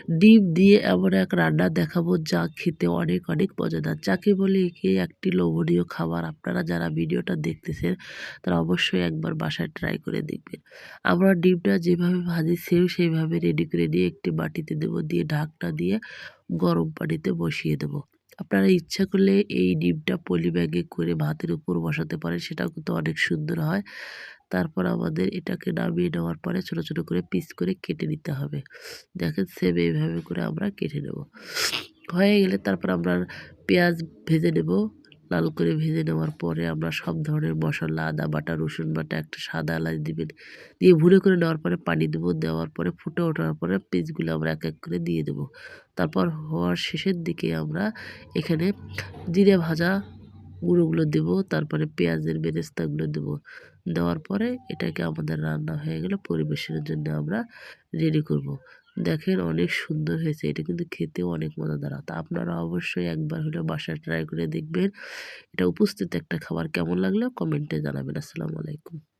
ডিম দিয়ে এমন এক রান্না দেখাবো যা খেতে অনেক অনেক মজাদার, যাকে বলে একে একটি লোভনীয় খাবার। আপনারা যারা ভিডিওটা দেখতেছেন তারা অবশ্যই একবার বাসায় ট্রাই করে দেখবেন। আমরা ডিমটা যেভাবে ভাজি সেম সেইভাবে রেডি করে নিয়ে একটি বাটিতে দেবো, দিয়ে ঢাকনা দিয়ে গরম পানিতে বসিয়ে দেবো। আপনারা ইচ্ছা করলে এই ডিমটা পলি ব্যাগে করে ভাতের উপর বসাতে পারেন, সেটাও কিন্তু অনেক সুন্দর হয়। তারপর আমাদের এটাকে নামিয়ে নেওয়ার পরে ছোট ছোট করে পিস করে কেটে নিতে হবে। দেখেন সেম এইভাবে করে আমরা কেটে নেব। হয়ে গেলে তারপর আমরা পেঁয়াজ ভেজে নেব। লাল করে ভেজে নেওয়ার পরে আমরা সব ধরনের মশলা, আদা বাটা, রসুন বাটা, একটা সাদা এলাচ দিবেন, দিয়ে ভুনে করে নেওয়ার পরে পানি দেবো। দেওয়ার পরে ফুটে ওঠার পরে পিসগুলো আমরা এক এক করে দিয়ে দেবো। তারপর হওয়ার শেষের দিকে আমরা এখানে জিরে ভাজা গুঁড়োগুলো দেবো, তারপরে পেঁয়াজের বেরেস্তাগুলো দেবো। দেওয়ার পরে এটাকে আমাদের রান্না হয়ে গেলে পরিবেশনের জন্য আমরা রেডি করব। দেখেন অনেক সুন্দর হয়েছে, এটা কিন্তু খেতেও অনেক মজাদার। তা আপনারা অবশ্যই একবার হলেও বাসায় ট্রাই করে দেখবেন। এটা উপস্থিত একটা খাবার, কেমন লাগলো কমেন্টে জানাবেন। আসসালামু আলাইকুম।